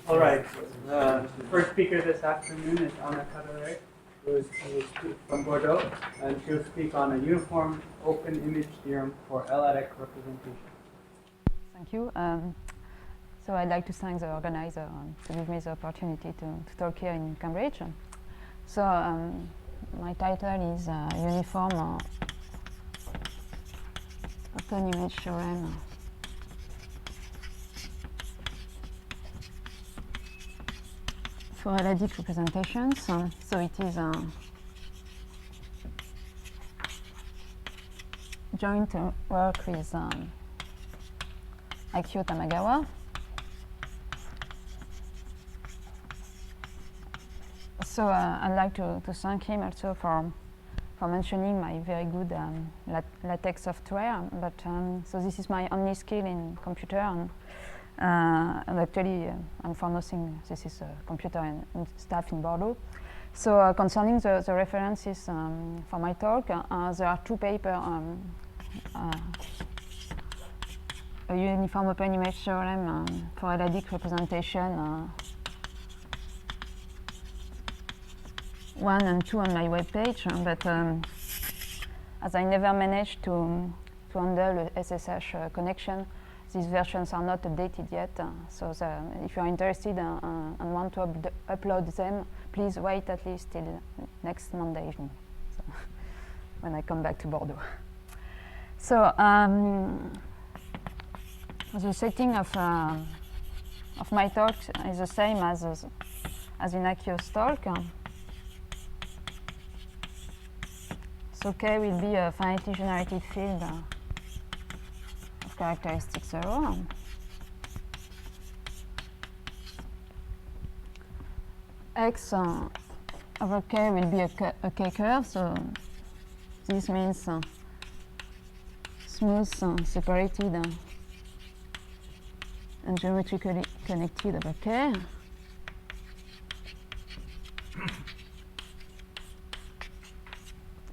All right. The first speaker this afternoon is Cadoret, who is from Bordeaux, and she'll speak on a uniform open image theorem for L-adic representation. Thank you. So I'd like to thank the organizer to give me the opportunity to talk here in Cambridge. So my title is Uniform Open Image Theorem for L-adic representations. So it is a joint work with Akio Tamagawa. So I'd like to thank him also for mentioning my very good LaTeX software. But so this is my only skill in computer, and actually, and for nothing, this is computer and stuff in Bordeaux. So concerning the references for my talk, there are two papers. A uniform open image theorem for L-adic representation, 1 and 2 on my webpage, but as I never managed to handle the SSH connection, these versions are not updated yet. So if you are interested and want to upload them, please wait at least till next Monday evening, so when I come back to Bordeaux. So the setting of my talk is the same as in Akio's talk. So K will be a finitely generated field of characteristic 0. X over K will be a K curve, so this means smooth, separated, and geometrically connected over K.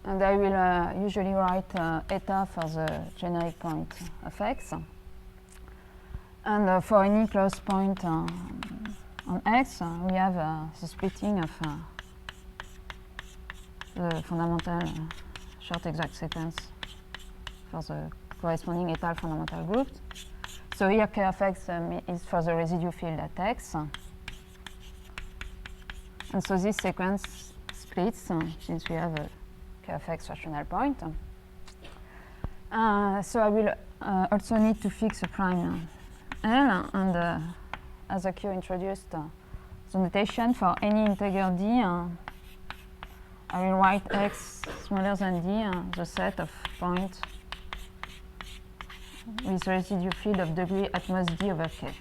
And I will usually write eta for the generic point of X. And for any closed point on X, we have the splitting of the fundamental short exact sequence for the corresponding étale fundamental groups. So here K of X is for the residue field at X. And so this sequence splits since we have a K of X rational point. So I will also need to fix a prime L, and as Akio introduced the notation for any integer d, I will write x smaller than d, the set of points with residue field of degree at most d over k.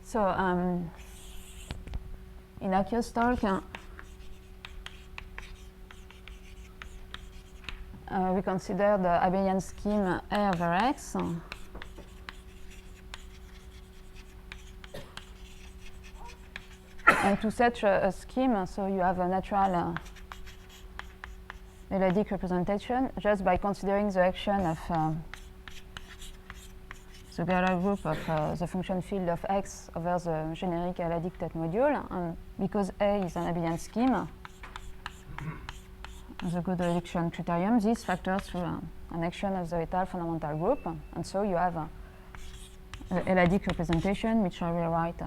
So in Akio's talk, we consider the Abelian scheme A over X. And to such a scheme, so you have a natural L-adic representation just by considering the action of the Cadoret group of the function field of X over the generic L-adic tet module. And because A is an Abelian scheme, the good reduction criterion, this factors through an action of the étale fundamental group. And so you have the L-adic representation, which I will write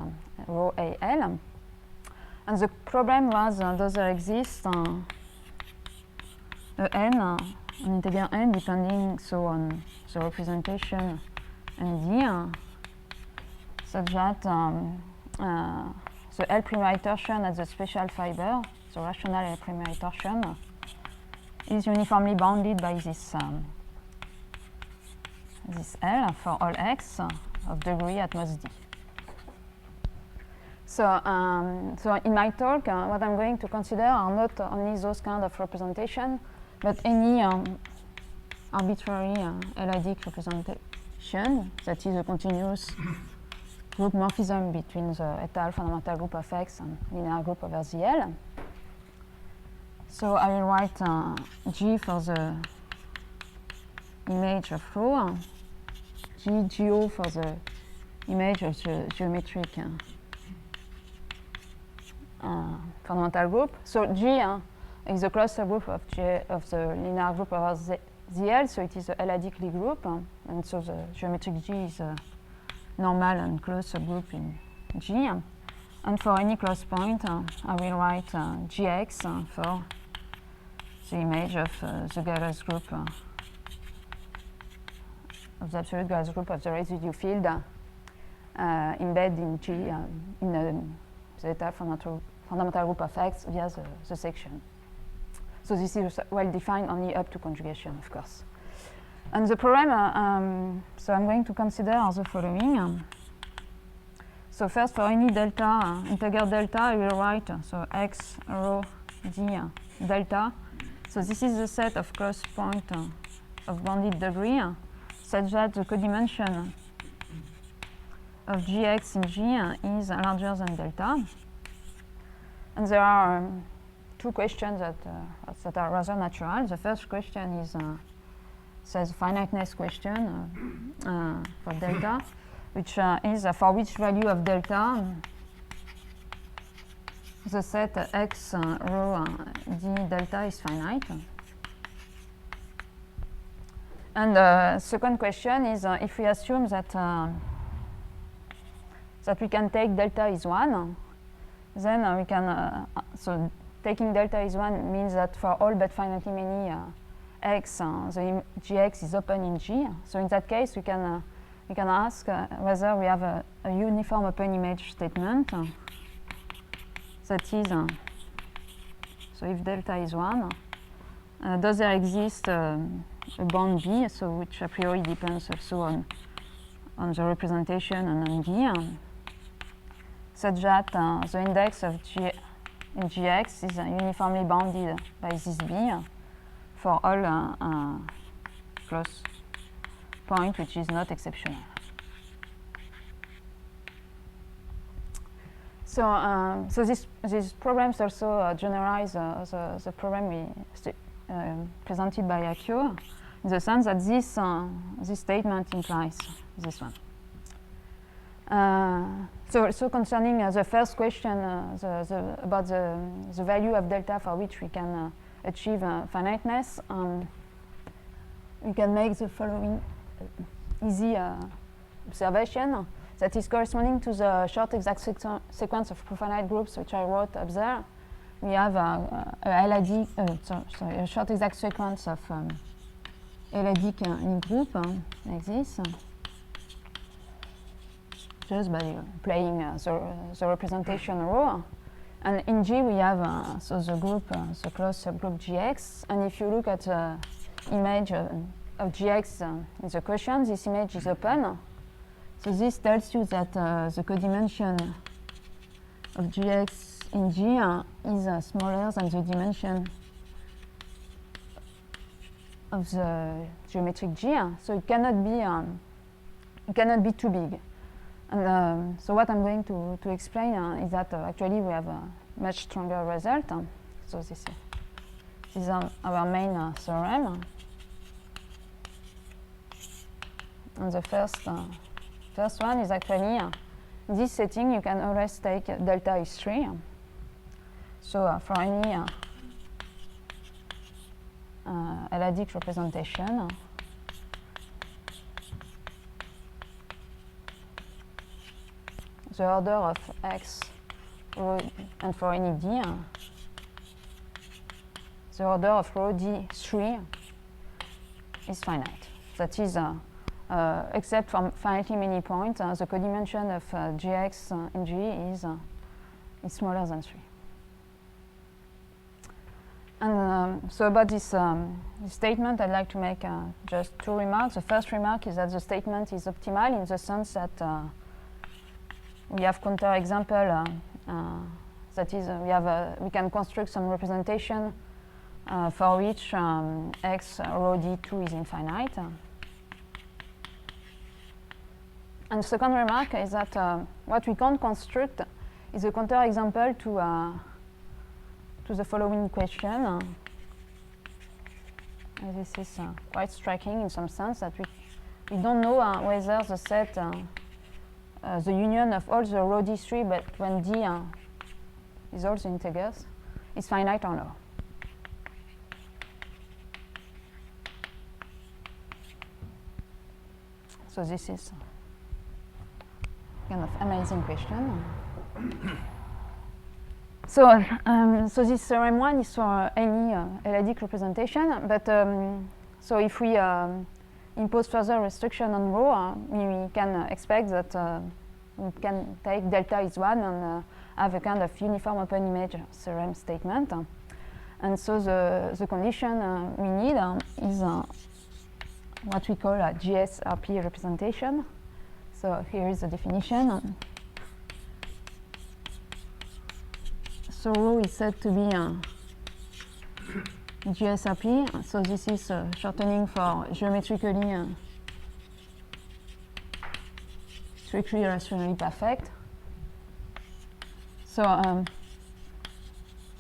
rho AL. And the problem was, does there exist an integer n, depending so on the representation and d, such that the L primary torsion at the special fiber, the rational L primary torsion, is uniformly bounded by this L for all x of degree at most d. So in my talk, what I'm going to consider are not only those kind of representation, but any arbitrary L-adic representation that is a continuous group morphism between the étale fundamental group of X and linear group over the L. So I will write G for the image of rho, GO for the image of the geometric fundamental group. So G is the closed subgroup of the linear group over ZL, so it is the adic Lie group, and so the geometric G is a normal and closed subgroup in G. And for any closed point, I will write Gx for the image of the Galois group, of the absolute Galois group of the residue field embedded in G in the zeta fundamental group of X via the section. So this is well defined only up to conjugation, of course. And the problem, so I'm going to consider are the following. So first, for any delta, integer delta, I will write so X rho d delta. So this is the set of closed points of bounded degree, such that the codimension of Gx in G is larger than delta. And there are two questions that are rather natural. The first question is says finiteness question for delta, which is for which value of delta the set X rho d delta is finite. And the second question is if we assume that that we can take delta is 1, then we can, so taking delta is 1 means that for all but finitely many x, the Gx is open in G. So in that case, we can ask whether we have a uniform open image statement. That is, so if delta is 1, does there exist a bound B, so which a priori depends also on the representation and on B, such that the index of G in Gx is uniformly bounded by this B for all close point which is not exceptional. So, so these problems also generalize the problem we presented by Akio, in the sense that this statement implies this one. So concerning the first question about the value of delta for which we can achieve finiteness, we can make the following easy observation that is corresponding to the short exact sequence of profinite groups which I wrote up there. We have a short exact sequence of adic Lie group like this, just by playing the representation rho. And in G we have so the group, the closed subgroup Gx. And if you look at the image of Gx in the question, this image is open. So this tells you that the codimension of Gx in G is smaller than the dimension of the geometric G. So it cannot be too big. And so what I'm going to explain is that actually we have a much stronger result. So this is our main theorem. And the first one is actually, in this setting you can always take delta is 3. So for any adic representation, the order of x rho, and for any d, the order of rho d3 is finite. That is, except from finitely many points, the codimension of Gx in G is smaller than 3. And so about this statement, I'd like to make just two remarks. The first remark is that the statement is optimal in the sense that we have counterexample. That is, we can construct some representation for which x rho d2 is infinite. And the second remark is that what we can't construct is a counterexample to to the following question. This is quite striking in some sense that we don't know whether the set, the union of all the row D3, but when D is all the integers, is finite or no. So this is kind of amazing question. So, so this theorem 1 is for any adic representation, but so if we impose further restriction on rho, we can expect that we can take delta is 1 and have a kind of uniform open image theorem statement. And so the condition we need is what we call a GSRP representation. So here is the definition. So rho is said to be GSRP. So this is shortening for geometrically strictly rationally perfect. So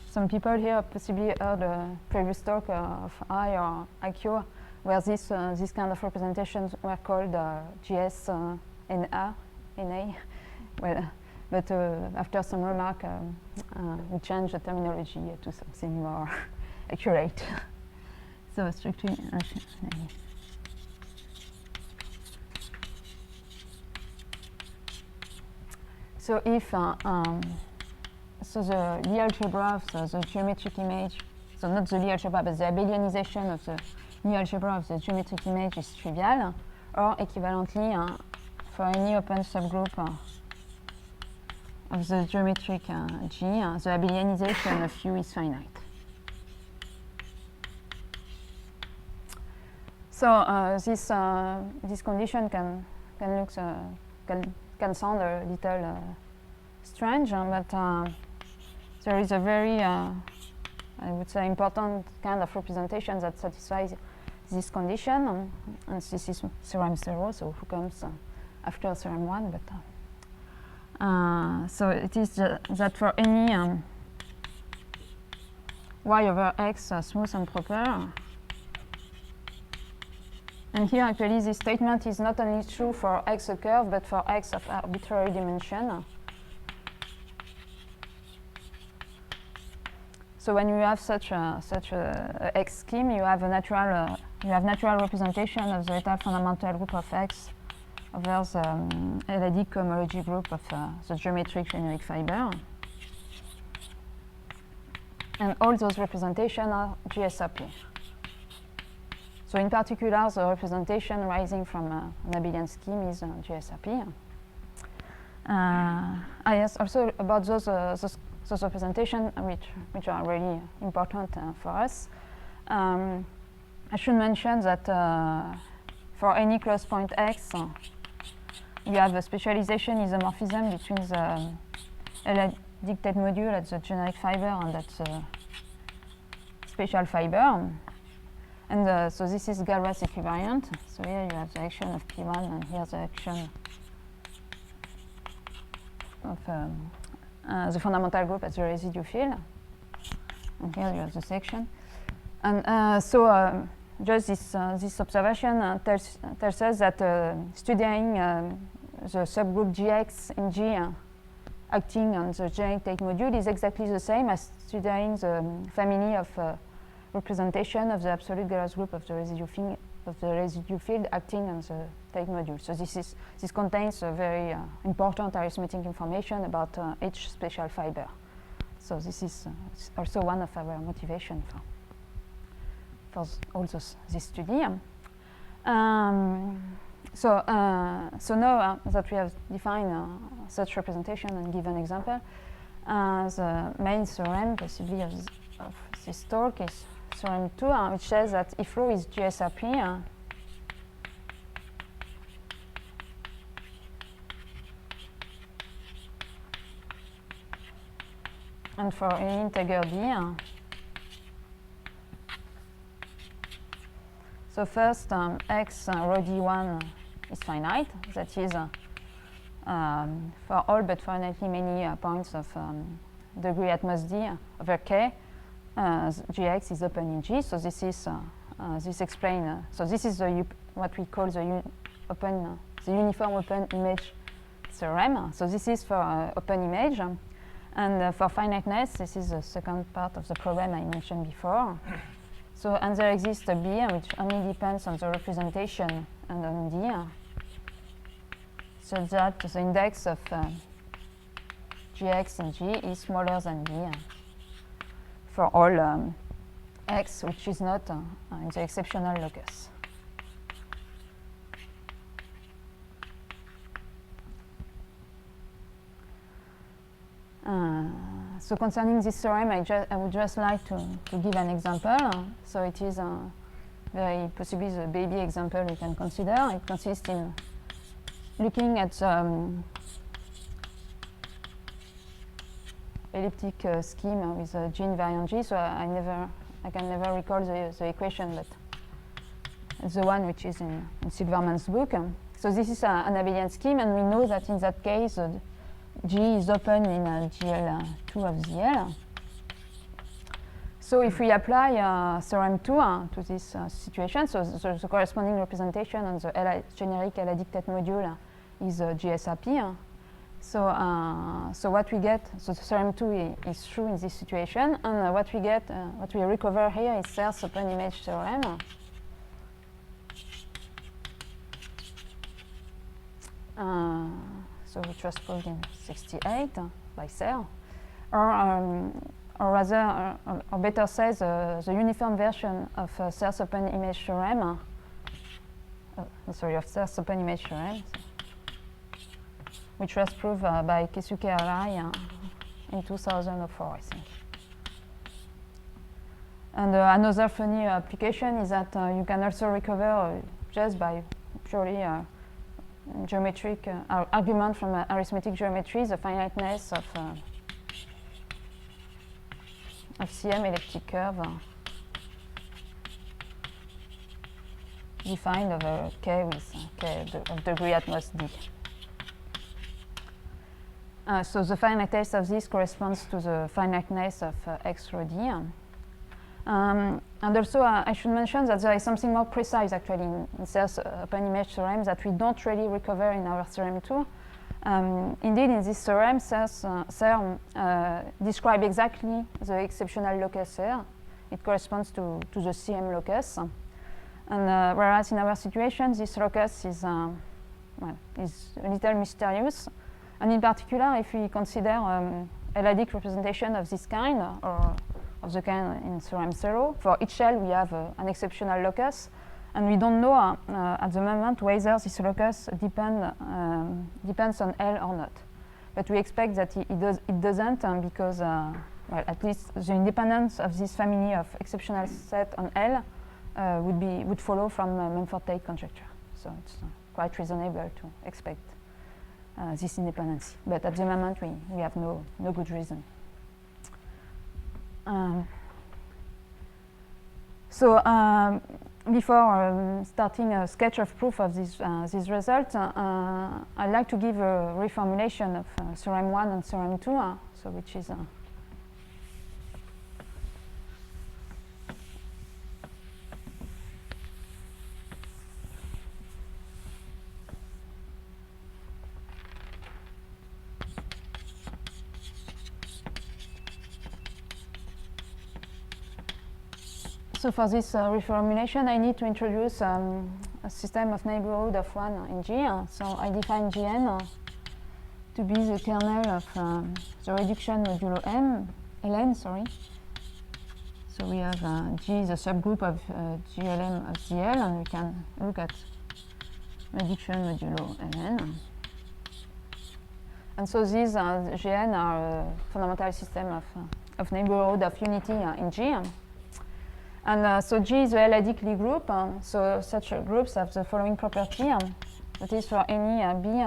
some people here possibly heard a previous talk of I or Akio, where this kind of representations were called GS NA. Well, but after some remark, we changed the terminology to something more accurate. So strictly rationally. So if so the Lie algebra of the geometric image, so not the Lie algebra, but the Abelianization of the Lie algebra of the geometric image is trivial, or equivalently for any open subgroup of the geometric G, the Abelianization of U is finite. So this condition can look can sound a little strange, but there is a very I would say important kind of representation that satisfies this condition, and this is theorem 0, so who comes after theorem 1, but so it is that for any y over x smooth and proper, and here actually this statement is not only true for x a curve, but for x of arbitrary dimension. So when you have such a x scheme, you have a natural representation of the étale fundamental group of x over the adic cohomology group of the geometric generic fiber. And all those representations are GSRP. So in particular, the representation rising from an Anabelian scheme is GSRP. Yes, also about those representations which are really important for us. I should mention that for any closed point x, you have a specialization isomorphism between the dictate module at the generic fiber and at the spatial fiber. And so this is Galois equivariant. So here you have the action of P1, and here the action of the fundamental group at the residue field. And here you have the section. And so just this observation tells us that studying the subgroup Gx in G acting on the generic tate module is exactly the same as studying the family of representation of the absolute Galois group of the residue field acting on the tate module. So this contains a very important arithmetic information about each spatial fiber. So this is also one of our motivation for all this study. So now that we have defined such representation and given example, the main theorem possibly of this talk is theorem 2, which says that if rho is GSRP, and for any integer d, so first x rho d1 is finite, that is for all but finitely many points of degree at most d over k, Gx is open in G. So this is so this is what we call the uniform open image theorem. So this is for open image, and for finiteness, this is the second part of the problem I mentioned before. So and there exists a B which only depends on the representation and on D, so that the index of Gx in G is smaller than D for all x which is not in the exceptional locus. So concerning this theorem, I would just like to give an example. So it is very possibly the baby example we can consider. It consists in looking at elliptic scheme with G invariant G. So I can never recall the equation, but it's the one which is in Silverman's book. So this is an Anabelian scheme, and we know that in that case G is open in GL2 of ZL. So if we apply theorem 2 to this situation, so the corresponding representation on the generic L-addict module is GSRP. So what we get, so theorem 2 is true in this situation, and what we get, what we recover here is Serre's open image theorem. So which was proved in 1968 by Serre, or rather, or better says, the uniform version of Serre's open image theorem. Of Serre's open image theorem, which was proved by Keisuke Arai in 2004, I think. And another funny application is that you can also recover just by purely geometric argument from arithmetic geometry, the finiteness of CM elliptic curve defined over K with K of degree at most D. So the finiteness of this corresponds to the finiteness of X rho D. And also, I should mention that there is something more precise actually in Serre's open image theorem that we don't really recover in our theorem 2. Indeed, in this theorem, Serre describes exactly the exceptional locus here. It corresponds to the CM locus. And whereas in our situation, this locus is a little mysterious. And in particular, if we consider L-adic representation of this kind, or of the kind in theorem 0. For each shell, we have an exceptional locus, and we don't know at the moment whether this locus depends on L or not. But we expect that it doesn't, because well, at least the independence of this family of exceptional set on L would follow from Mumford-Tate conjecture. So it's quite reasonable to expect this independence. But at the moment, we have no good reason. Before starting a sketch of proof of this result, I'd like to give a reformulation of theorem 1 and theorem 2, so which is so for this reformulation, I need to introduce a system of neighborhood of 1 in G. So I define Gn to be the kernel of the reduction modulo Ln. So we have G, the subgroup of GLM of ZL, and we can look at reduction modulo Ln. And so these Gn are a fundamental system of neighborhood of unity in G. And so G is a L-adic Lie group. So such groups have the following property. That is, for any B,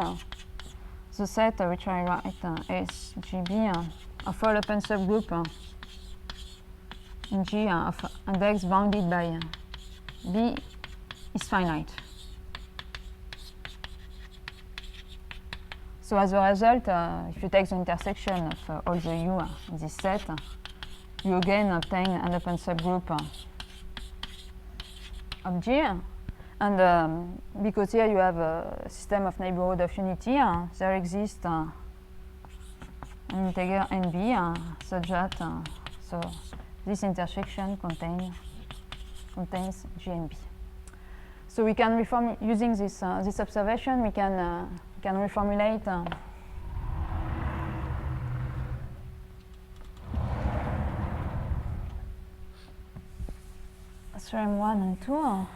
the set which I write S GB of all open subgroup in G of index bounded by B is finite. So as a result, if you take the intersection of all the U in this set, you again obtain an open subgroup of G. And because here you have a system of neighborhood of unity, there exists an integer NB such that so this intersection contains G and B. So we can reform using this this observation. We can reformulate theorem 1 and 2.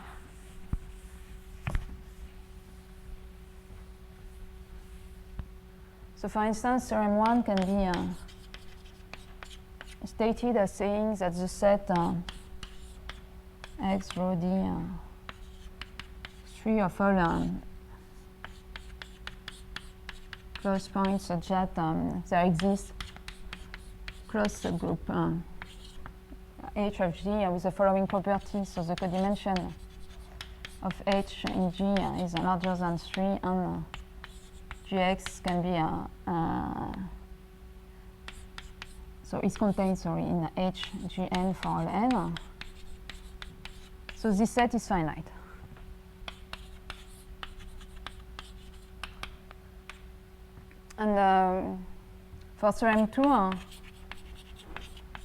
So for instance, theorem 1 can be stated as saying that the set X rho D 3 of all close points such that there exists closed subgroup H of G with the following properties. So the codimension of H in G is larger than 3, and Gx can be so it's contained in HGN for all n. So this set is finite. And for theorem 2,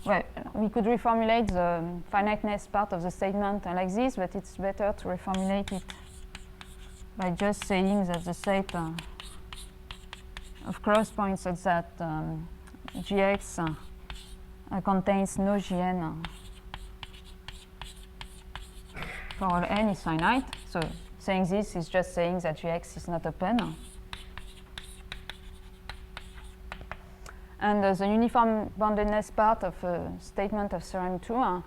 well, we could reformulate the finiteness part of the statement like this, but it's better to reformulate it by just saying that the set of cross points such that Gx contains no Gn for all n is finite. So saying this is just saying that Gx is not open. And the uniform boundedness part of a statement of theorem 2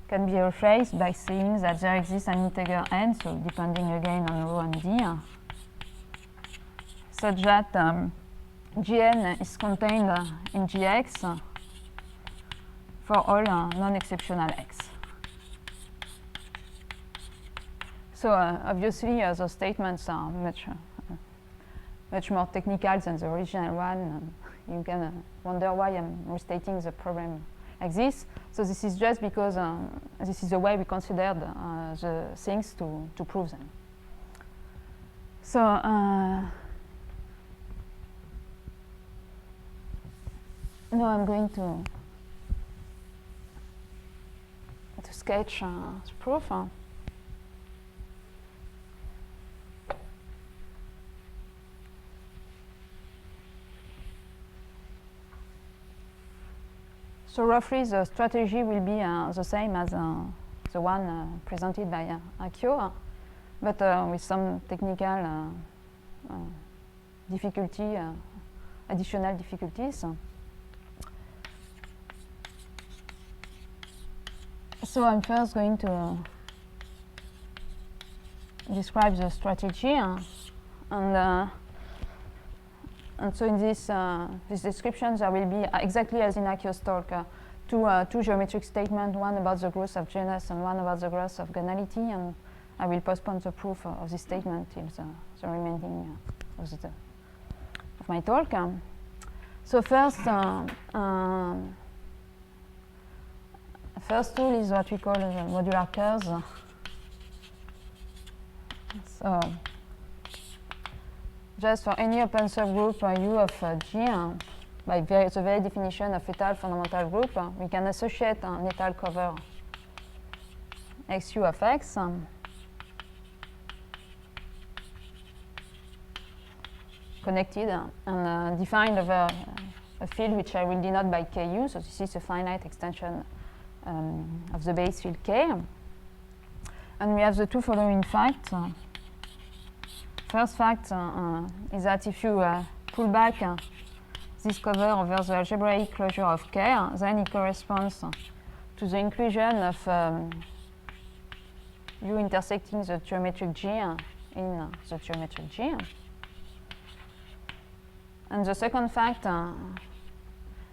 can be rephrased by saying that there exists an integer n, so depending again on rho and d, such that Gn is contained in Gx for all non-exceptional x. So obviously those statements are much more technical than the original one. You can wonder why I'm restating the problem like this. So this is just because this is the way we considered the things to prove them. So now I'm going to sketch the proof. So roughly the strategy will be the same as the one presented by Akio, but with some technical difficulty, additional difficulties. So I'm first going to describe the strategy, and so in this description there will be exactly as in Akio's talk two geometric statements, one about the growth of genus and one about the growth of gonality, and I will postpone the proof of this statement till the remaining of my talk. So first tool is what we call the modular curves. So just for any open subgroup U of G, by the very definition of étale fundamental group, we can associate an étale cover XU of X connected and defined over a field which I will denote by Ku. So this is a finite extension of the base field K. And we have the two following facts. First fact is that if you pull back this cover over the algebraic closure of K, then it corresponds to the inclusion of U intersecting the geometric G in the geometric G. And the second fact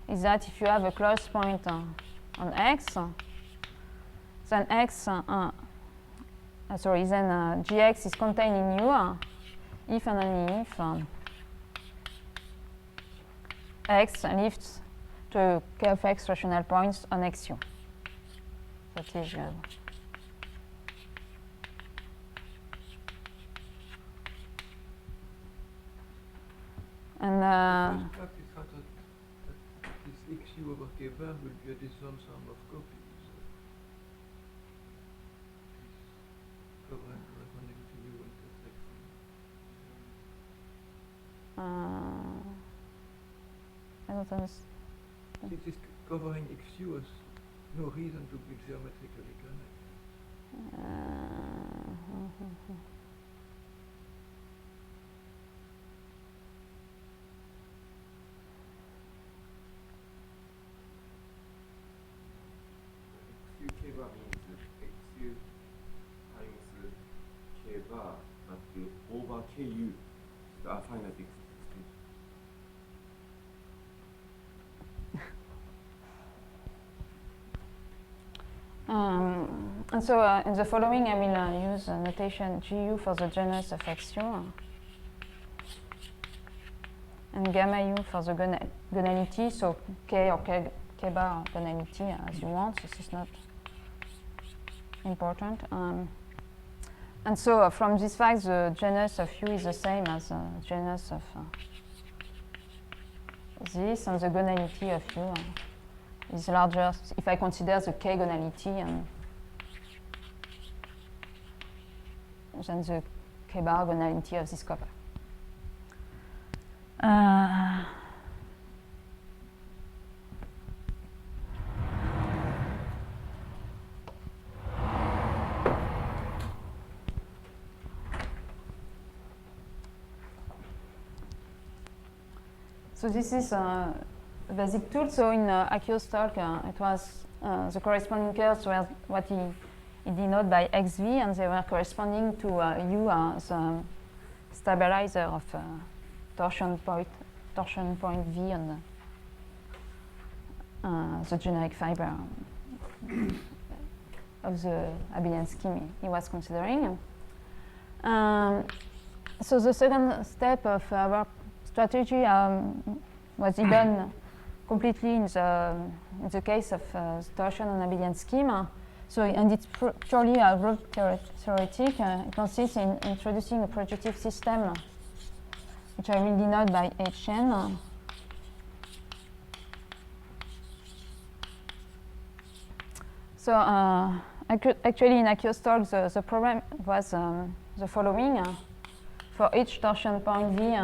is that if you have a closed point on X, then Gx is contained in U if and only if X lifts to k of x rational points on xu. That is and That this xu over k bar will be a disjoint sum of copies. Covering corresponding to u and x. I don't understand. It is covering xu has no reason to be geometrically connected. xu k bar means xu times k bar but over ku is a finite extension. And so in the following, I will use notation GU for the genus of xu and gamma u for the gonality, so k or k bar gonality as you want. This is not important. And so from this fact, the genus of u is the same as the genus of this, and the gonality of u is larger if I consider the k gonality than the k bar gonality of this couple. So this is a basic tool. So in Akio's talk, it was the corresponding curves were what he denoted by xv, and they were corresponding to u as a stabilizer of torsion point v on the generic fiber of the abelian scheme he was considering. So the second step of our strategy was even completely in the case of the torsion on abelian scheme. So, and it's purely a group theoretic. It consists in introducing a projective system, which I will denote by Hn. So, actually, in Akio's talk, the problem was the following. For each torsion point V,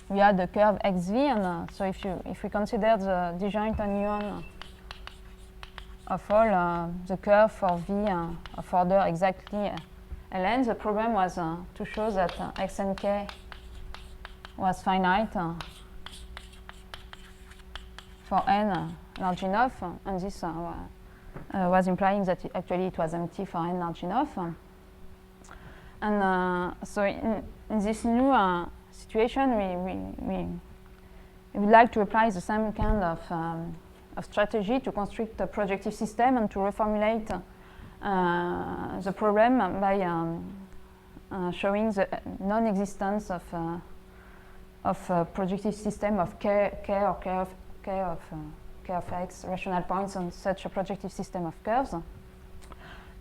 we had the curve xv, and so if we consider the disjoint union of all the curve for V of order exactly Ln, the problem was to show that x and k was finite for n large enough, and this was implying that actually it was empty for n large enough. And so in this new situation, we would like to apply the same kind of strategy to construct a projective system and to reformulate the problem by showing the non-existence of a projective system of k or k of x rational points on such a projective system of curves.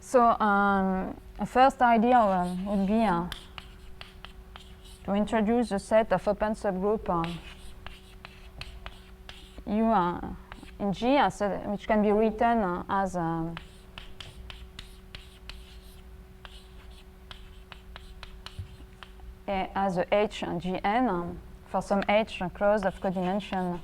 So a first idea would be to introduce a set of open subgroup U in G, which can be written as a H and Gn for some H closed of codimension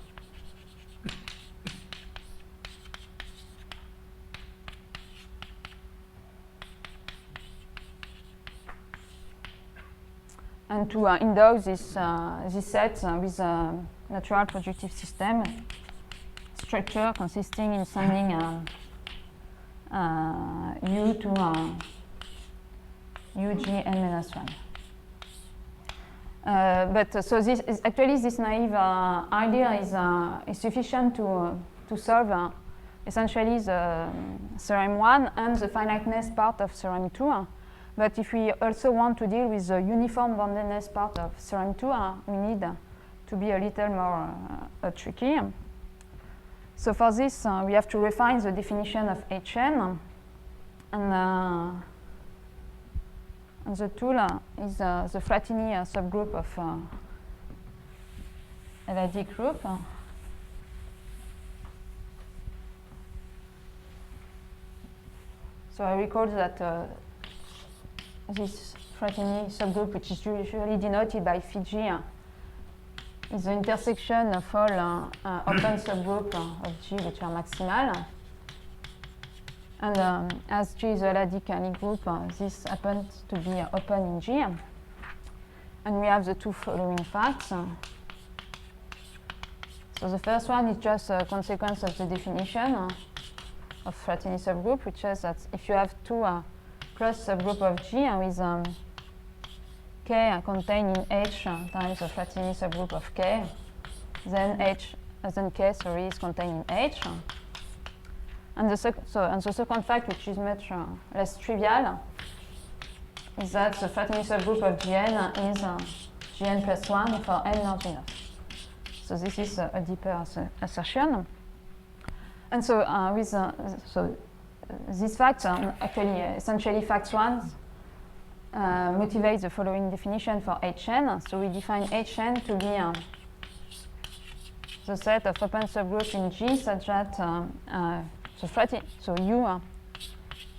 and to endow this set with a natural projective system structure consisting in sending U to UGn-1. But so this is actually this naive idea is sufficient to solve essentially the theorem 1 and the finiteness part of theorem 2. But if we also want to deal with the uniform boundedness part of theorem 2, we need to be a little more tricky. So for this, we have to refine the definition of Hn, and the tool is the Fratini subgroup of adic group. So I recall that this Fratini subgroup, which is usually denoted by phi is the intersection of all open subgroup of G which are maximal. And as G is a adic group, this happens to be open in G. And we have the two following facts. So the first one is just a consequence of the definition of Fratini subgroup, which says that if you have two cross subgroup of G with K contained in H times the Fratini subgroup of K, then K is contained in H. And the second fact, which is much less trivial, is that the Fratini subgroup of Gn is Gn plus 1 for n large enough. So this is a deeper assertion. And so these facts are actually essentially facts 1 motivate the following definition for Hn. So we define Hn to be the set of open subgroups in G such that so U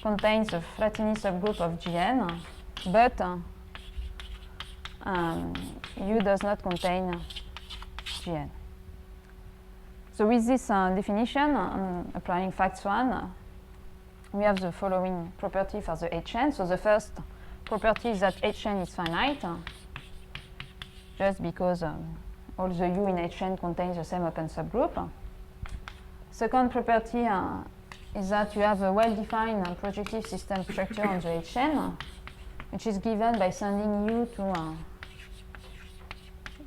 contains the Fratini subgroup of Gn, but U does not contain Gn. So with this definition, applying facts 1, we have the following property for the Hn. So the first property is that Hn is finite, just because all the U in Hn contains the same open subgroup. Second property is that you have a well-defined projective system structure on the Hn, which is given by sending U to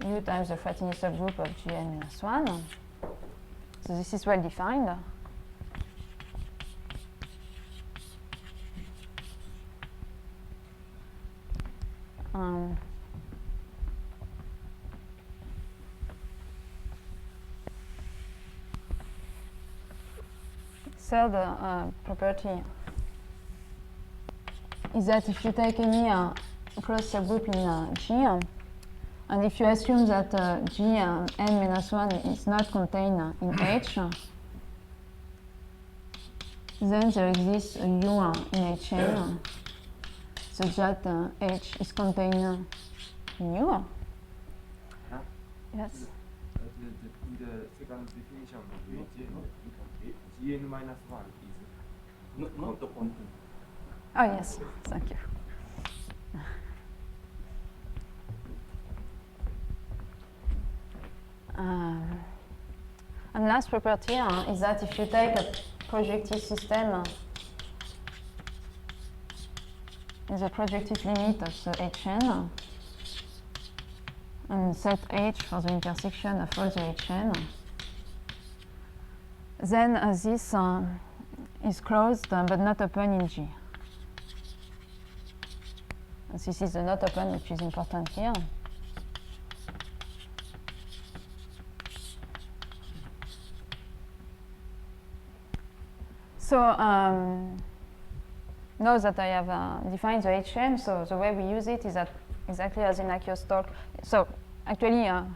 U times the Fratini subgroup of Gn minus 1. So this is well-defined. Third property is that if you take any cross subgroup in G, and if you assume that G n minus 1 is not contained in H, then there exists a U in Hn such that H is contained in U. Yes? In the second definition of Gn minus 1 is not contained. Oh yes, thank you. And last property is that if you take a projective system in the projective limit of the Hn and set H for the intersection of all the Hn, then this is closed but not open in G. And this is the not open which is important here. So now that I have defined the Hn, so the way we use it is that exactly as in Akio's talk. So actually, in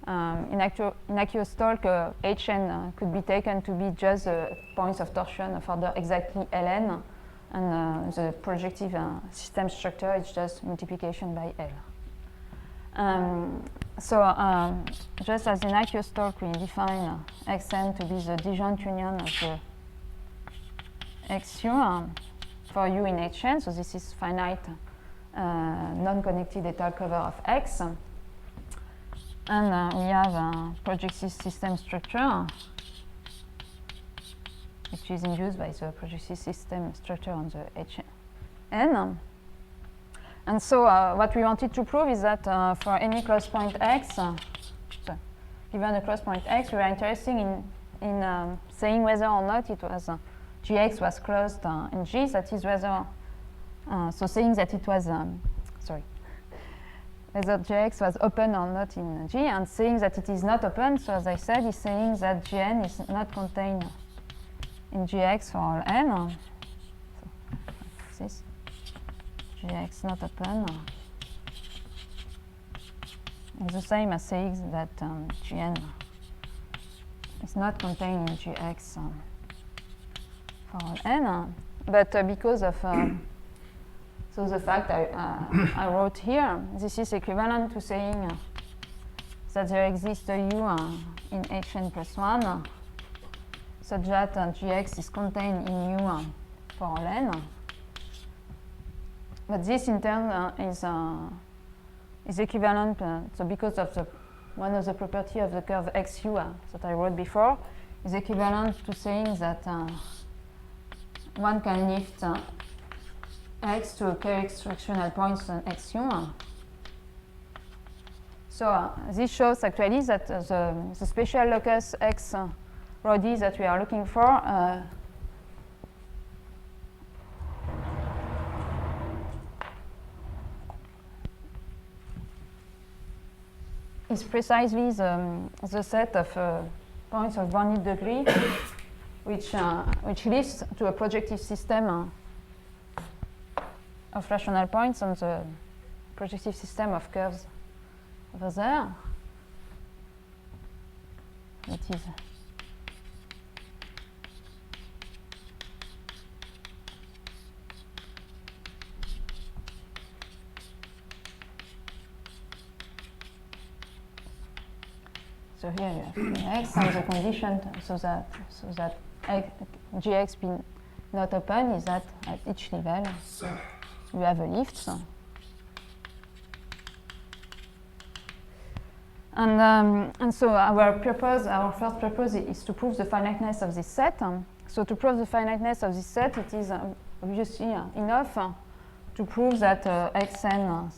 Akio's talk, Hn could be taken to be just points of torsion of order exactly Ln, and the projective system structure is just multiplication by L. Just as in Akio's talk, we define Xn to be the disjoint union of the XU for U in Hn, so this is finite non-connected étale cover of X. And we have a projective system structure which is induced by the projective system structure on the Hn. And so what we wanted to prove is that for any closed point X, given a closed point X, we were interested in saying whether or not it was Gx was closed in G, that is whether, so saying that it was, whether Gx was open or not in G, and saying that it is not open, so as I said, is saying that Gn is not contained in Gx for all n. So this Gx not open is the same as saying that Gn is not contained in Gx for all n. But because of so the fact I wrote here, this is equivalent to saying that there exists a u in Hn plus 1 such that Gx is contained in u for all n. But this in turn is equivalent, so because of one of the properties of the curve xu that I wrote before, is equivalent to saying that one can lift x to k-extractional points on xu. So this shows actually that the special locus x rho d that we are looking for is precisely the set of points of bounded degree which leads to a projective system of rational points on the projective system of curves over there. It is so here you have x and the condition so that Gx be not open is that at each level you have a lift. And so our first purpose is to prove the finiteness of this set. So to prove the finiteness of this set, it is obviously enough to prove that xn,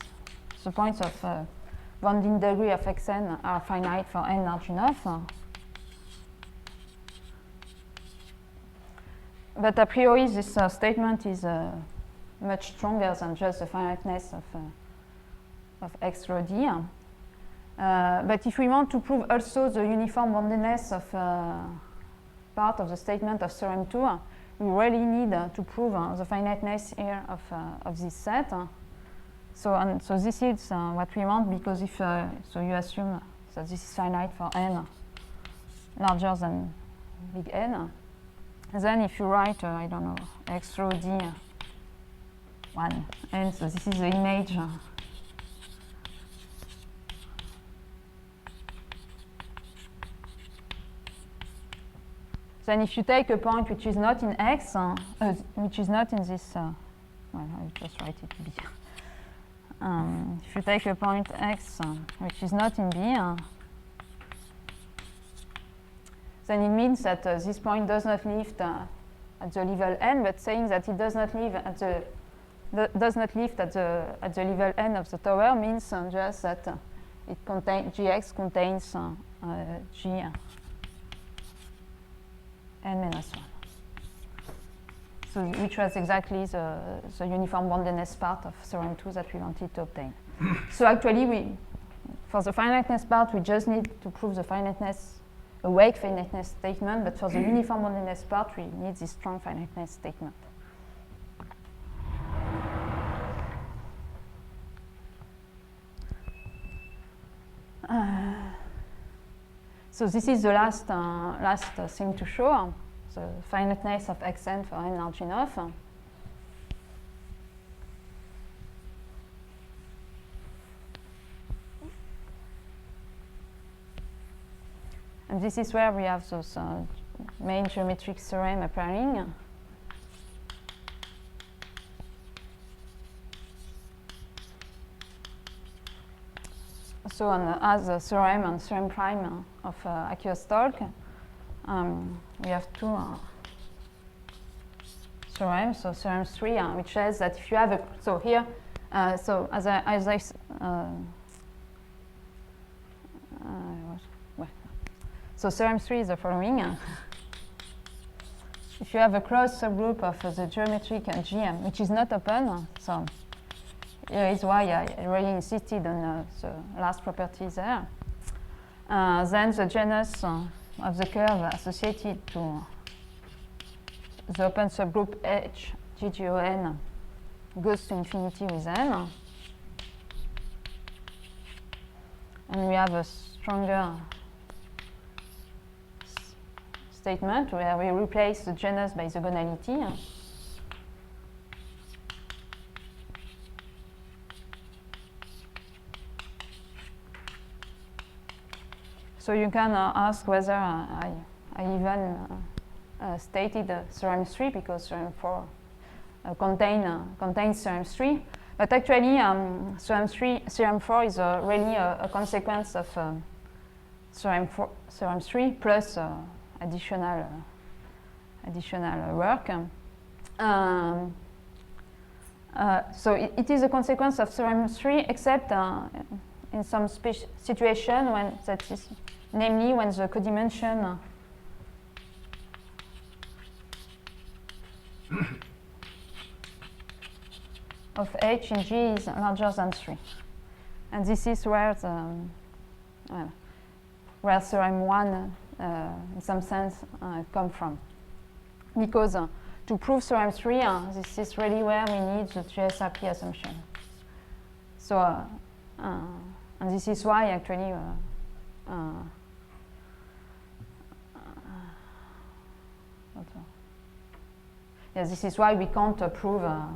the points of bounding degree of xn are finite for n large enough. But a priori, this statement is much stronger than just the finiteness of x rho d. But if we want to prove also the uniform boundedness of part of the statement of theorem 2, we really need to prove the finiteness here of this set. So this is what we want, because if so you assume that this is finite for n larger than big N. Then if you write, I don't know, x rho d 1 n, so this is the image then if you take a point which is not in x, which is not in this, well, I'll just write it b. If you take a point x which is not in b, then it means that this point does not lift at the level n, but saying that it does not live at the lift at the level n of the tower means just that it Gx contains G n minus 1. So which was exactly the uniform boundedness part of theorem 2 that we wanted to obtain. So actually, for the finiteness part, we just need to prove the finiteness, a weak finiteness statement, but for the uniform boundedness part, we need this strong finiteness statement. So this is the last thing to show, the finiteness of xn for n large enough. And this is where we have those main geometric theorem appearing. So as a theorem and theorem prime of Akio's talk, we have two theorems. So theorem 3, which says that if you have a, so here, so as I so theorem 3 is the following. If you have a closed subgroup of the geometric GM, which is not open, so is why I really insisted on the last property there. Then the genus of the curve associated to the open subgroup H, GGON, goes to infinity with n. And we have a stronger statement where we replace the genus by the gonality. So you can ask whether I even stated theorem 3 because theorem 4 contains theorem 3. But actually, theorem 4 is really a consequence of theorem 3 plus additional work. So it is a consequence of theorem 3, except in some situation when that is, namely when the codimension of H in G is larger than 3. And this is where theorem 1, in some sense, come from. Because to prove theorem 3, this is really where we need the GSRP assumption. So, and this is why actually this is why we can't prove a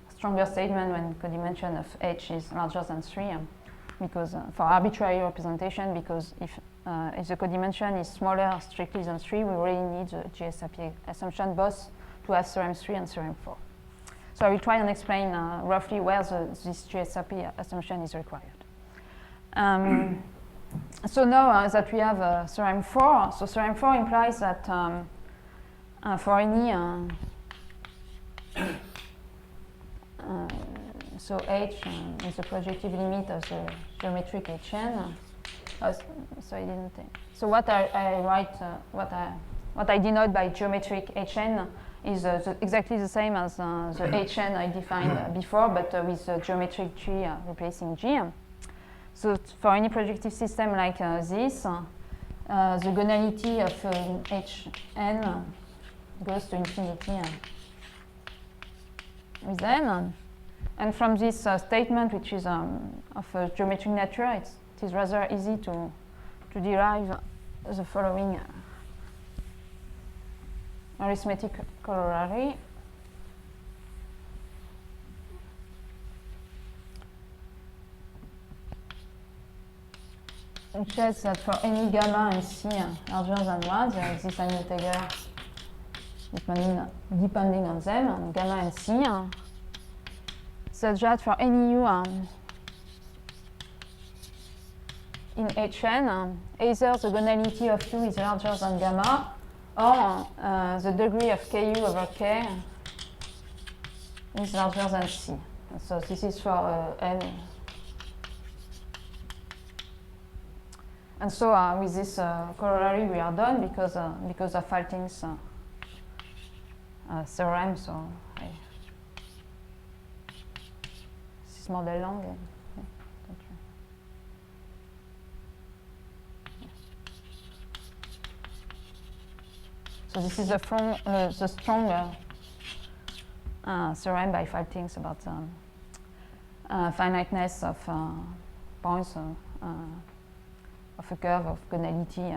stronger statement when codimension of H is larger than 3, because for arbitrary representation, because if the codimension is smaller strictly than 3, we really need the GSRP assumption both to have theorem 3 and theorem 4. So I will try and explain roughly where this GSRP assumption is required. So now that we have theorem 4, so theorem 4 implies that for any so H is the projective limit of the geometric Hn. So I didn't think. So what I write, what I denote by geometric Hn is exactly the same as the Hn I defined before, but with geometric G replacing G. So for any projective system like this, the gonality of Hn goes to infinity with n. And from this statement, which is of a geometric nature, it is rather easy to derive the following arithmetic corollary. Which says that for any gamma and c larger than 1, there exists an integer depending on them, gamma and c, such that for any u in Hn, either the gonality of u is larger than gamma, or the degree of ku over k is larger than c. So this is for n. And so with this corollary we are done because of Falting's theorem. So this is model long. So this is the strong theorem by Faltings about finiteness of points of a curve of gonality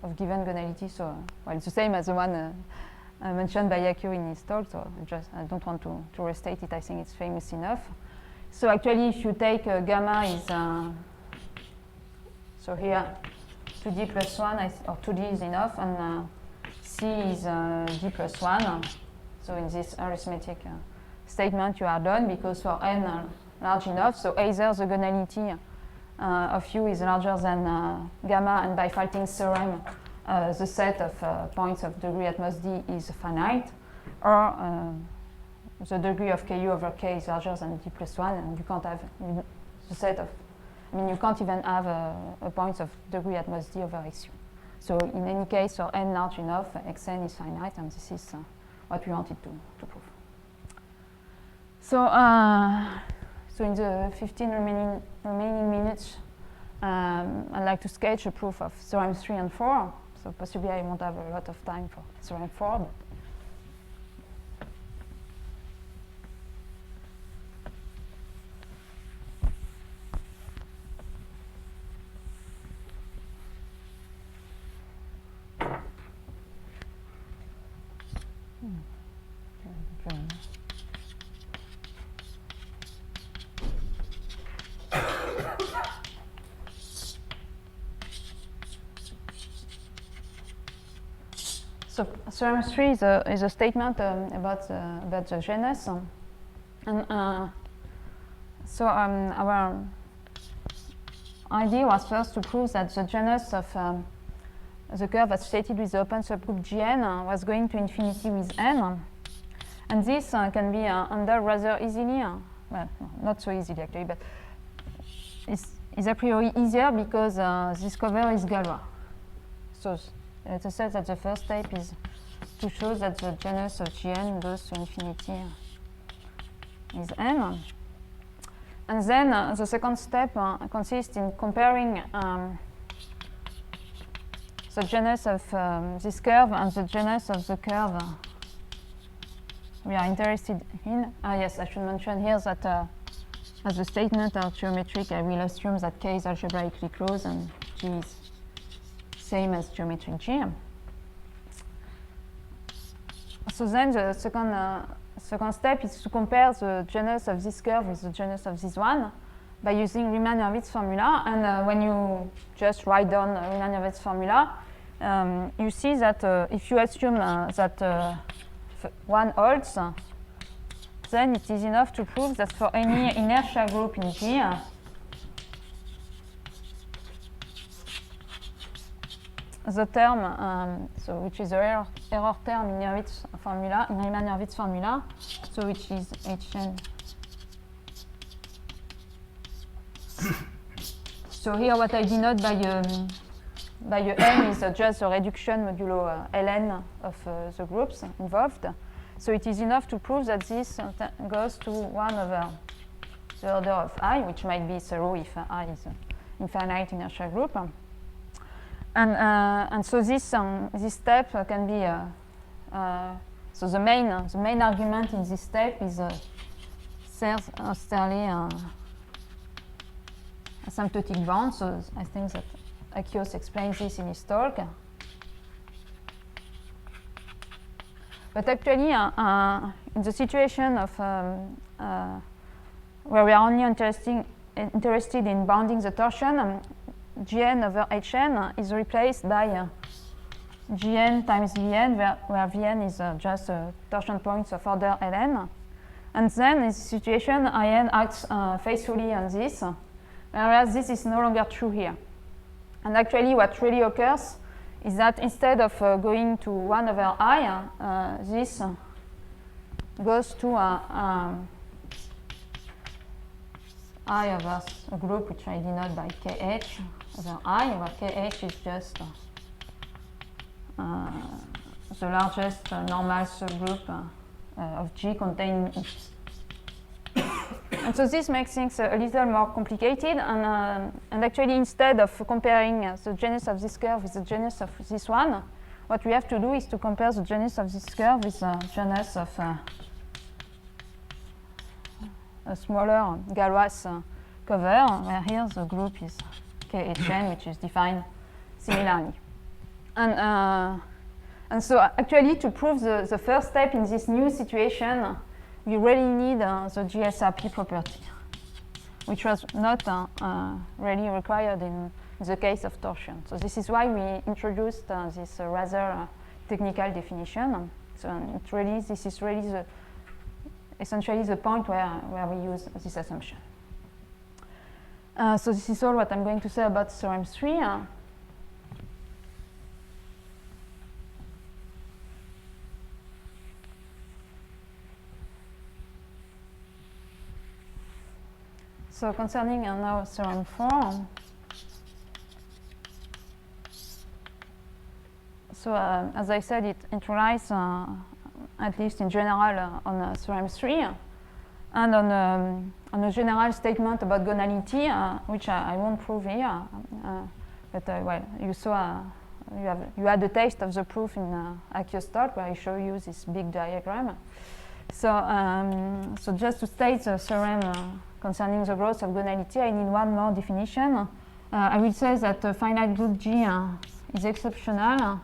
of given gonality. So well, it's the same as the one mentioned by Akio in his talk. So I don't want to restate it. I think it's famous enough. So actually, if you take gamma is so here 2d plus 1 or 2d is enough, and c is d plus 1. So in this arithmetic statement, you are done because for n large enough, so either the gonality of u is larger than gamma, and by Falting's theorem, the set of points of degree at most d is finite, or the degree of ku over k is larger than d plus 1, and you can't have the set of, you can't even have a point of degree at most d over xu. So in any case, for n large enough, xn is finite, and this is what we wanted to prove. So in the 15 remaining minutes, I'd like to sketch a proof of theorem 3 and 4. So possibly I won't have a lot of time for theorem 4. But So theorem 3 is a statement about the genus, and so our idea was first to prove that the genus of the curve associated with the open subgroup Gn was going to infinity with n, and this can be handled rather easily. Well, no, not so easily actually, but it's a priori easier because this cover is Galois. So let us say that the first step is to show that the genus of Gn goes to infinity with n. And then the second step consists in comparing the genus of this curve and the genus of the curve we are interested in. Yes, I should mention here that as the statement are geometric, I will assume that K is algebraically closed and G is same as geometric G. So then the second step is to compare the genus of this curve with the genus of this one by using Riemann-Hurwitz formula. And when you just write down Riemann-Hurwitz formula, you see that if you assume that one holds, then it is enough to prove that for any inertia group in G, the term, so which is the error term in Hurwitz formula, in Riemann-Hurwitz formula, so which is Hn. So here what I denote by n is just the reduction modulo ln of the groups involved. So it is enough to prove that this goes to 1 over the order of I, which might be 0 if I is an infinite inertia group. And so this step can be so the main argument in this step is Serre-Oesterlé asymptotic bound. So I think that Akio explains this in his talk. But actually, in the situation of where we are only interested in bounding the torsion, Gn over Hn is replaced by Gn times Vn, where Vn is just torsion points of order Ln. And then in this situation, In acts faithfully on this, whereas this is no longer true here. And actually, what really occurs is that instead of going to 1 over I, this goes to I over a group which I denote by Kh over I, where Kh is just the largest normal subgroup of G containing X. And so this makes things a little more complicated, and actually instead of comparing the genus of this curve with the genus of this one, what we have to do is to compare the genus of this curve with the genus of a smaller Galois cover, where here the group is Khn, which is defined similarly. And so actually to prove the first step in this new situation, we really need the GSRP property, which was not really required in the case of torsion. So this is why we introduced this rather technical definition. So this is really essentially the point where we use this assumption. So this is all what I'm going to say about theorem 3. So concerning now theorem 4, so as I said, it relies, at least in general, on theorem 3. And on a general statement about gonality, which I won't prove here, but well, you saw, you had a taste of the proof in Akio's talk where I show you this big diagram. So, so just to state the theorem concerning the growth of gonality, I need one more definition. I will say that a finite group G is exceptional.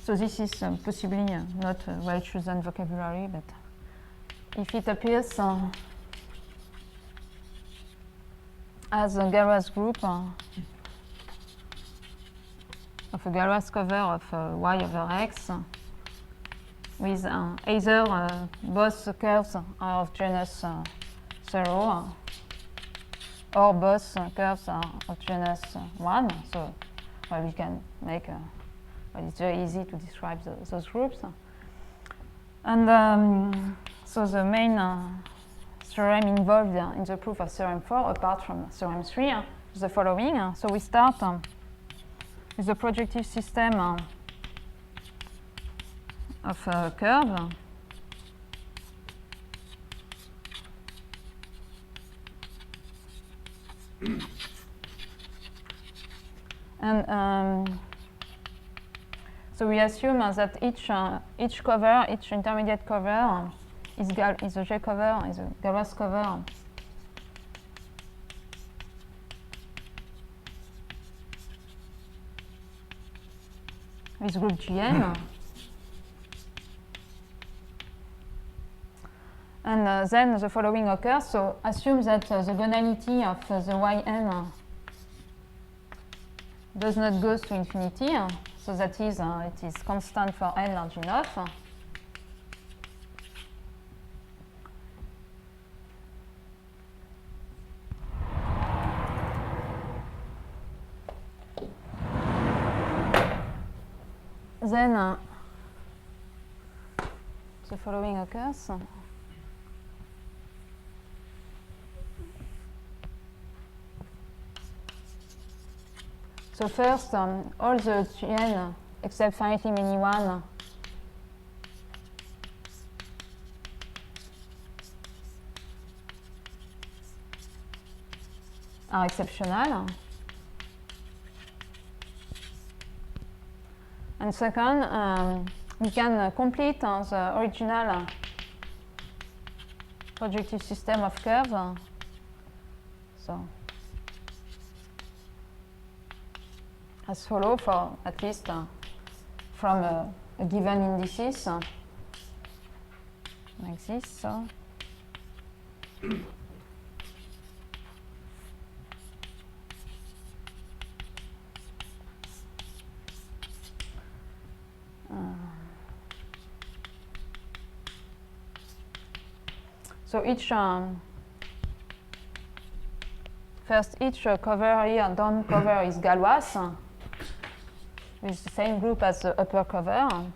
So this is possibly not a well-chosen vocabulary, but if it appears as a Galois group of a Galois cover of y over x with either both curves are of genus 0 or both curves are of genus 1. So well, we can make well, it's very easy to describe those groups. And so the main theorem involved in the proof of theorem 4, apart from theorem 3, is the following. So we start with the projective system of a curve. And so we assume that each cover, each intermediate cover is a J cover, is a Galois cover with group Gn. And then the following occurs. So assume that the gonality of the Yn does not go to infinity. So that is, it is constant for n large enough. Then the following occurs. So first, all the Gn except finitely many one are exceptional. And second, we can complete the original projective system of curves. So as follow for at least from a given indices like this. So so each first each cover here, down cover is Galois with the same group as the upper cover.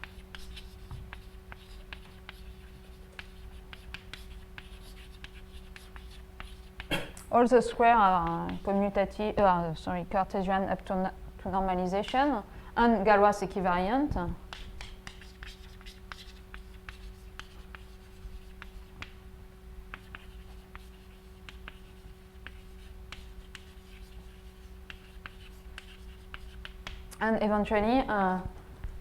All the squares are commutative, Cartesian up to normalization and Galois equivariant. And eventually,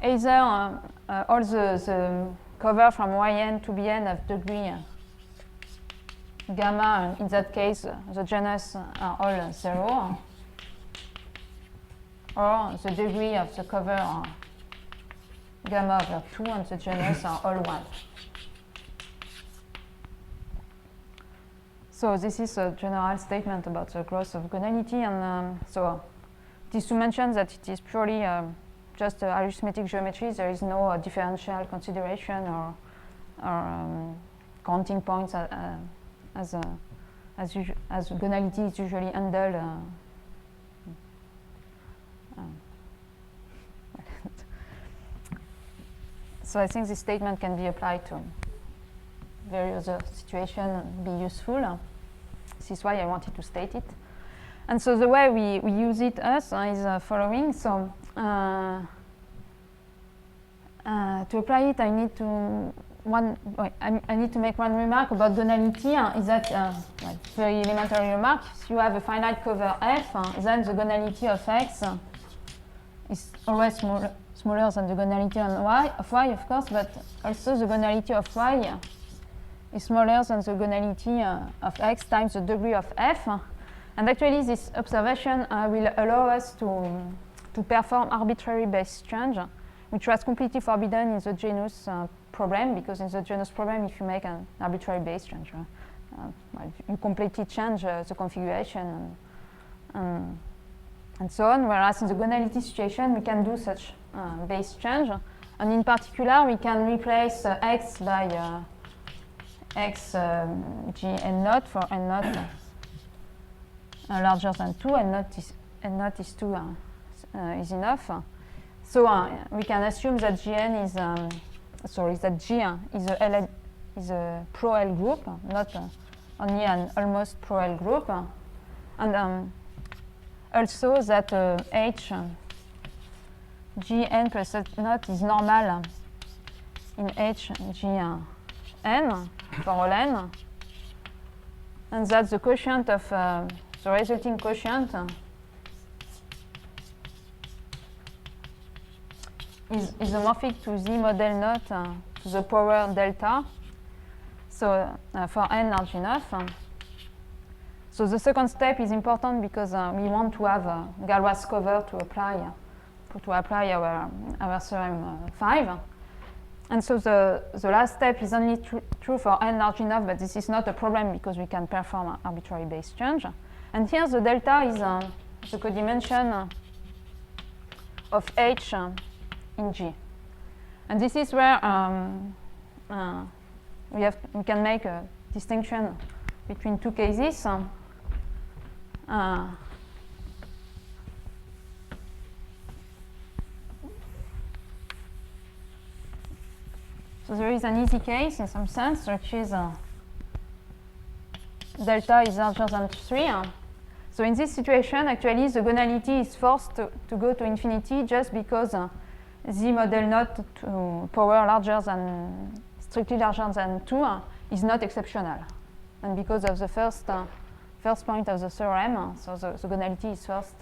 either all the cover from Yn to Bn of degree gamma, in that case, the genus are all 0, or the degree of the cover gamma over 2 and the genus are all 1. So this is a general statement about the growth of gonality, and so it is to mention that it is purely just arithmetic geometry. There is no differential consideration or counting points as gonality is usually handled. So I think this statement can be applied to various other situations and be useful. This is why I wanted to state it. And so the way we use it is following. So To apply it, I need to I need to make one remark about gonality. Is that very elementary remark? If you have a finite cover F, then the gonality of X is always smaller than the gonality of Y, of course, but also the gonality of Y is smaller than the gonality of X times the degree of F. And actually, this observation will allow us to perform arbitrary base change, which was completely forbidden in the genus problem, because in the genus problem, if you make an arbitrary base change, you completely change the configuration and so on, whereas in the gonality situation, we can do such base change. And in particular, we can replace X by X G n naught for n naught larger than 2, and naught is 2 is enough. So we can assume that Gn is that G is a pro-L group, not only an almost pro-L group, and also that H Gn plus naught is normal in H Gn for all n, and that the quotient of the resulting quotient is isomorphic to Z model naught to the power delta, so for n large enough. So the second step is important because we want to have a Galois cover to apply our theorem 5. And so the last step is only true for n large enough, but this is not a problem because we can perform an arbitrary base change. And here the delta is the codimension of H in G. And this is where we can make a distinction between two cases. So there is an easy case in some sense, which is delta is larger than 3. So in this situation, actually, the gonality is forced to go to infinity just because Z model naught to power strictly larger than 2 is not exceptional. And because of the first point of the theorem, so the gonality is forced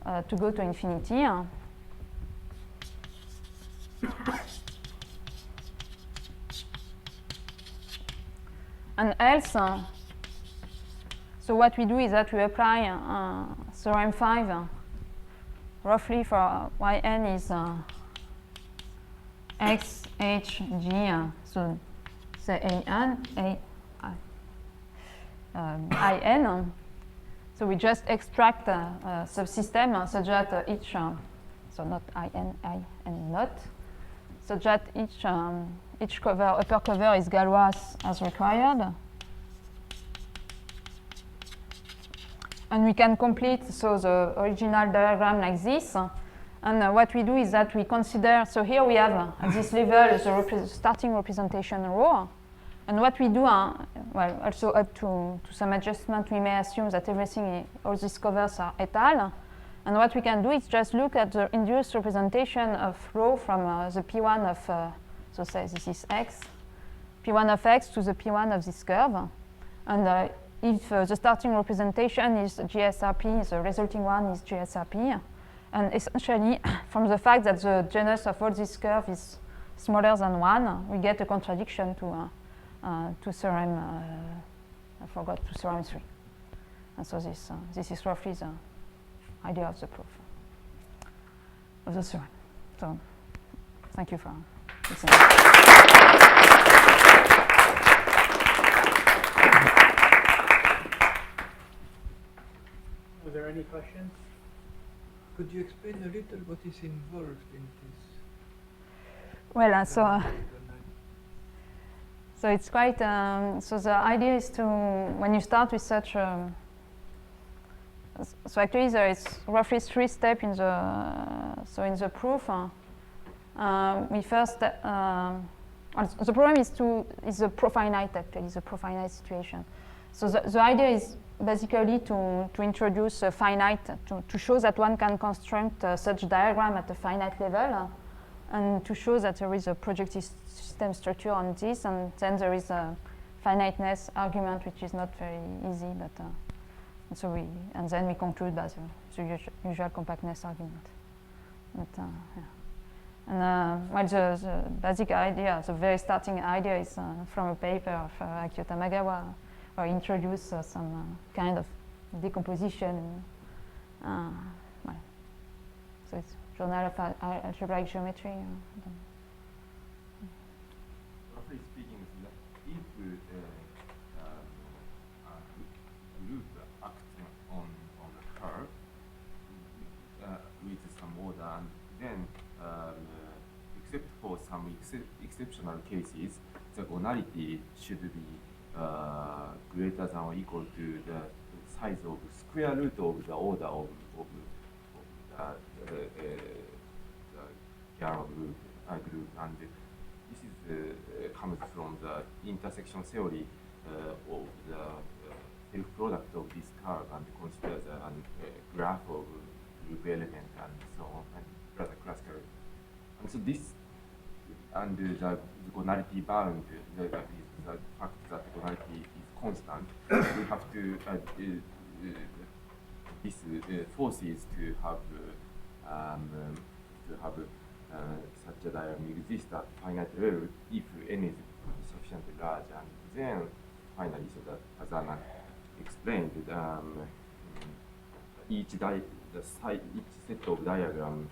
to go to infinity. And else, so what we do is that we apply theorem 5 roughly for Yn is X, H, G, so say In. So we just extract a subsystem such that each, so not In, I, and not, such that each cover, upper cover is Galois as required. And we can complete the original diagram like this. And what we do is that we consider, so here we have at this level the starting representation rho. And what we do, well, also up to some adjustment, we may assume that all these covers are étale. And what we can do is just look at the induced representation of rho from the P1 of, so say this is X, P1 of X to the P1 of this curve. And if the starting representation is GSRP, the resulting one is GSRP. And essentially, from the fact that the genus of all this curve is smaller than 1, we get a contradiction to theorem, I forgot, to theorem 3. And so this is roughly the idea of the proof of the theorem. So thank you for listening. Are there any questions? Could you explain a little what is involved in this? Well, so it's quite, so the idea is to, when you start with such, so actually there is roughly 3 steps in the proof. We first, the problem is the profinite actually, the profinite situation. So the idea is basically to introduce a finite, to show that one can construct such diagram at a finite level. and to show that there is a projective system structure on this, and then there is a finiteness argument, which is not very easy, but and then we conclude by the usual compactness argument. But, yeah. And well, the basic idea, the very starting idea, is from a paper of Akio Tamagawa, where he introduced some kind of decomposition. Well, so it's Journal of Algebraic Geometry. Roughly speaking, if a group acts on a curve with some order, and then except for some exceptional cases, the gonality should be greater than or equal to the size of square root of the order of the Garrow group, and this is comes from the intersection theory of the self-product of this curve, and considers a graph of group element and so on, and rather classical. And so this, and the gonality bound, the fact that the gonality is constant, we have to this forces to have such a diagram exist at finite level if n is sufficiently large, and then finally, so that as Anna explained, each set of diagram,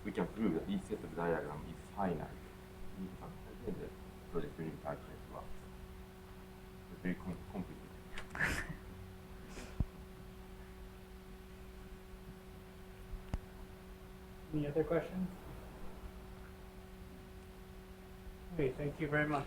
we can prove that each set of diagram is finite. In fact, the project unit calculus works. It's very complicated. Any other questions? Okay, thank you very much.